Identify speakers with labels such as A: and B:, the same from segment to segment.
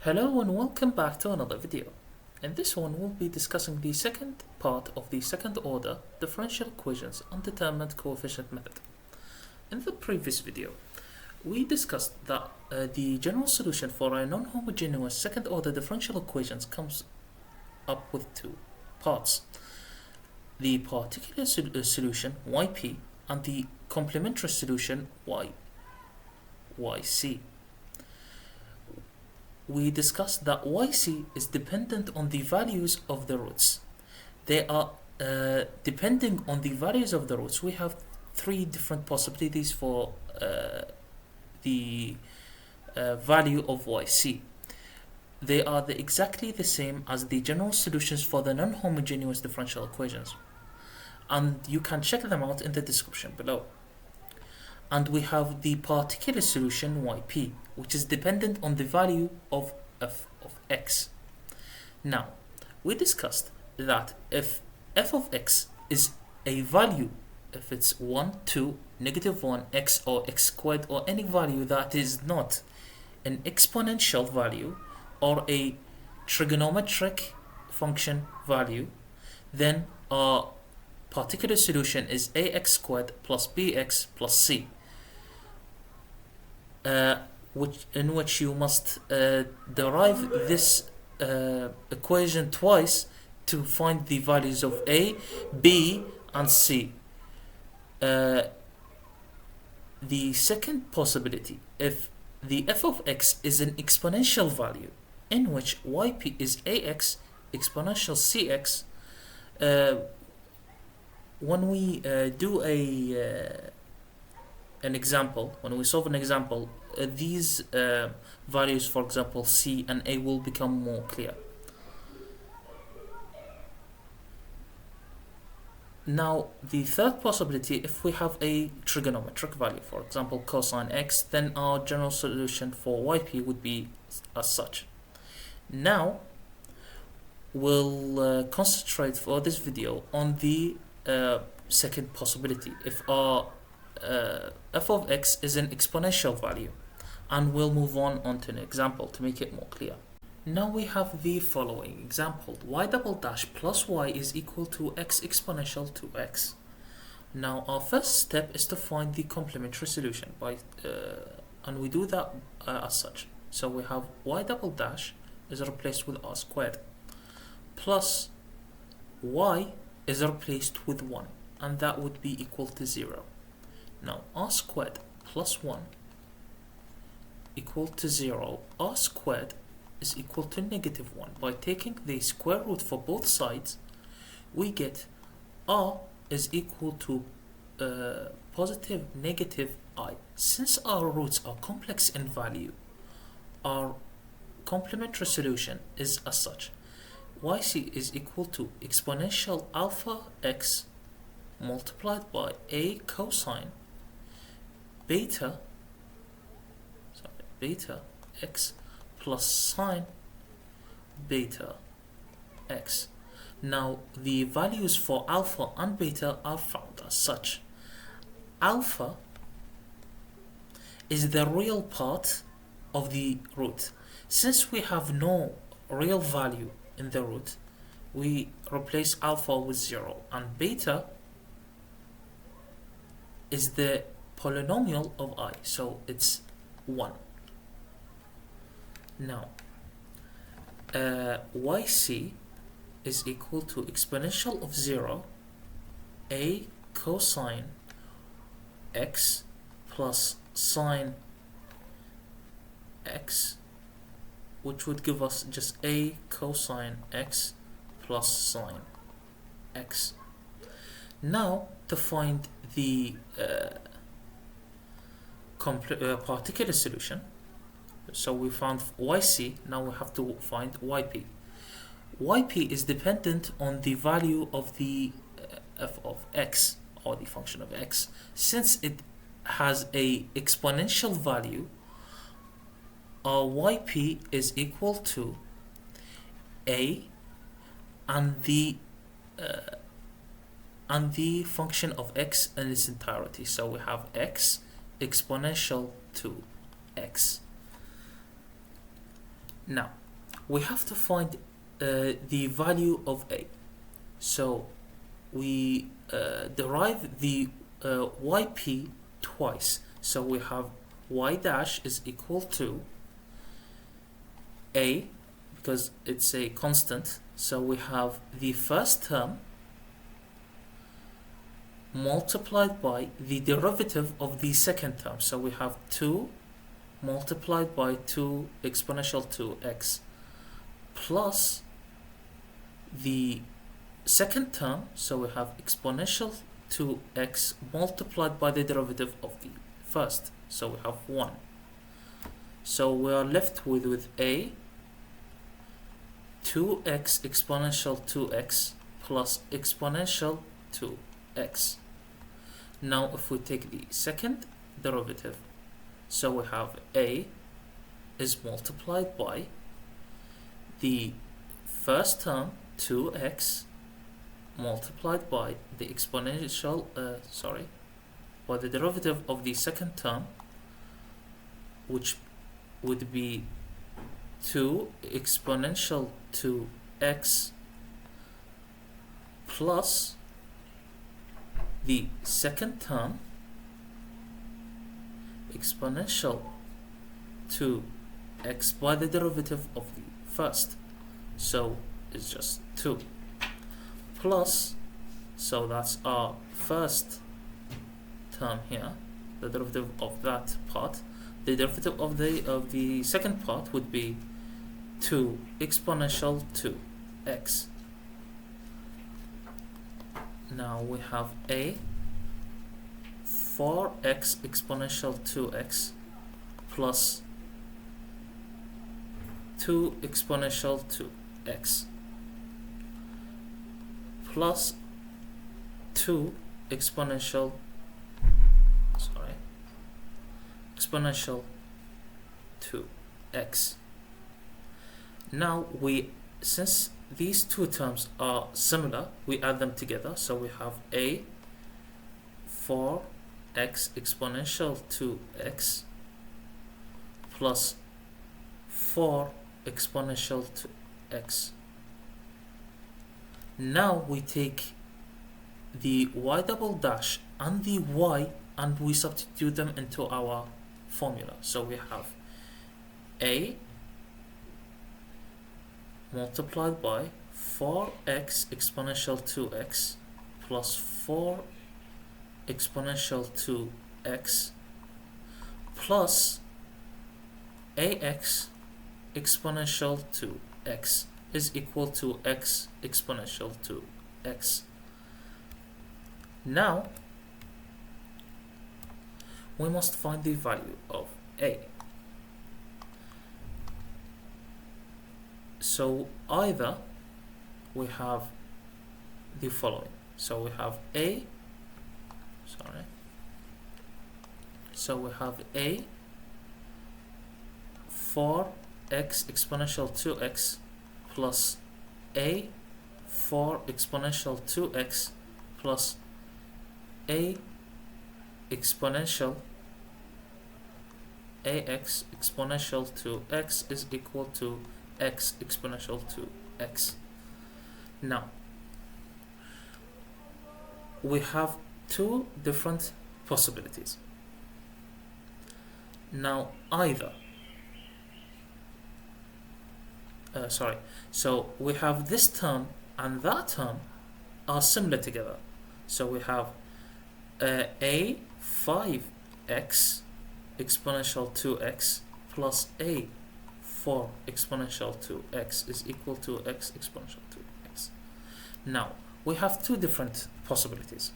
A: Hello and welcome back to another video. In this one we'll be discussing the second part of the second order differential equations undetermined coefficient method. In the previous video we discussed that the general solution for a non-homogeneous second order differential equations comes up with two parts: the particular solution yp and the complementary solution yc. We discussed that yc is dependent on the values of the roots. They are depending on the values of the roots. We have three different possibilities for the value of yc. They are exactly the same as the general solutions for the non-homogeneous differential equations, and you can check them out in the description below. And we have the particular solution yp, which is dependent on the value of f of x. Now, we discussed that if f of x is a value, if it's 1, 2, -1, x or x squared, or any value that is not an exponential value or a trigonometric function value, then our particular solution is ax squared plus bx plus c, in which you must derive this equation twice to find the values of a, b, and c. The second possibility, if the f of x is an exponential value, in which yp is ax exponential cx, when we do an example, when we solve an example, these values, for example c and a, will become more clear. Now, the third possibility, if we have a trigonometric value, for example cosine x, then our general solution for yp would be as such. Now, we'll concentrate for this video on the second possibility, if our f of x is an exponential value, and we'll move on to an example to make it more clear. Now we have the following example: y double dash plus y is equal to x exponential 2x. Now our first step is to find the complementary solution and we do that as such. So we have y double dash is replaced with r squared, plus y is replaced with 1, and that would be equal to 0. Now r squared plus 1 equal to 0. R squared is equal to -1. By taking the square root for both sides, we get r is equal to positive negative I. Since our roots are complex in value, our complementary solution is as such: yc is equal to exponential alpha x multiplied by a cosine beta x plus sine beta x. Now the values for alpha and beta are found as such. Alpha is the real part of the root. Since we have no real value in the root, we replace alpha with 0, and beta is the polynomial of I, so it's 1. Now yc is equal to exponential of 0 a cosine x plus sine x, which would give us just a cosine x plus sine x. Now, to find the particular solution, so we found yc, now we have to find yp. Yp is dependent on the value of the f of x, or the function of x. Since it has a exponential value, our yp is equal to a and the function of x in its entirety. So we have x exponential to x. Now, we have to find the value of a. So we derive the yp twice. So we have y dash is equal to a, because it's a constant. So we have the first term multiplied by the derivative of the second term. So we have 2 multiplied by 2 exponential 2x plus the second term. So we have exponential 2x multiplied by the derivative of the first. So we have 1. So we are left with a 2x exponential 2x plus exponential 2x. Now if we take the second derivative, so we have a is multiplied by the first term 2x multiplied by the exponential by the derivative of the second term, which would be 2 exponential 2x plus the second term exponential 2x by the derivative of the first. So it's just 2 plus, so that's our first term here, the derivative of that part. The derivative of the second part would be 2 exponential 2x. Now we have a 4x exponential 2x plus 2 exponential 2x plus 2 exponential exponential 2x. Now since these two terms are similar, we add them together. So we have a 4x exponential 2x plus 4 exponential 2x. Now we take the y double dash and the y and we substitute them into our formula. So we have a multiplied by 4x exponential 2x plus 4 exponential 2x plus ax exponential 2x is equal to x exponential 2x. Now we must find the value of a. So either we have the following. So we have a, so we have a 4x exponential 2x plus a 4 exponential 2x plus a exponential ax exponential 2x is equal to x exponential 2x. Now we have two different possibilities. Now either so we have this term and that term are similar together. So we have a 5x exponential 2x plus a 4 exponential 2x is equal to x exponential 2x. Now we have two different possibilities.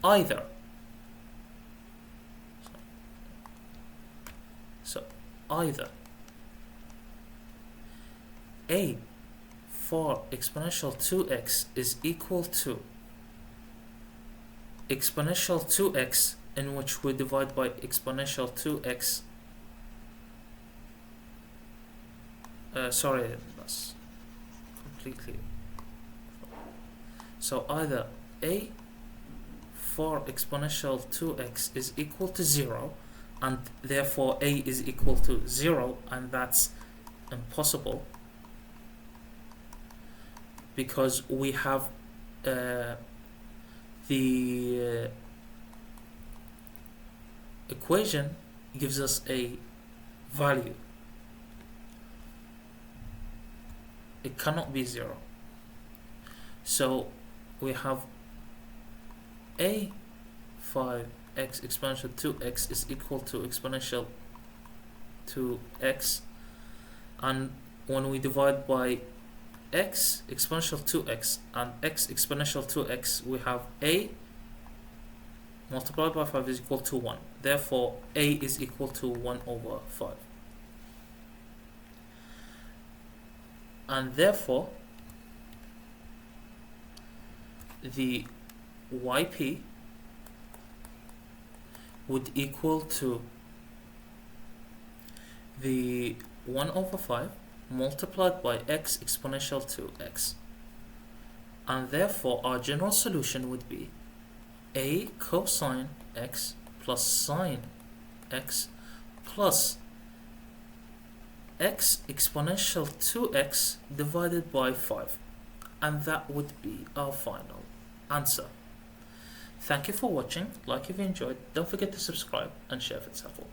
A: Either a 4 exponential 2x is equal to exponential 2x, in which we divide by exponential 2x. That's completely. So either a 4 exponential 2x is equal to 0, and therefore a is equal to 0, and that's impossible because we have the equation gives us a value. It cannot be 0. So we have a 5x exponential 2x is equal to exponential 2x, and when we divide by x exponential 2x and x exponential 2x, we have a multiplied by 5 is equal to 1. Therefore a is equal to 1 over 5, and therefore the yp would equal to the 1 over 5 multiplied by x exponential 2x, and therefore our general solution would be a cosine x plus sine x plus x exponential 2x divided by 5, and that would be our final answer. Thank you for watching. Like if you enjoyed, don't forget to subscribe and share if it's helpful.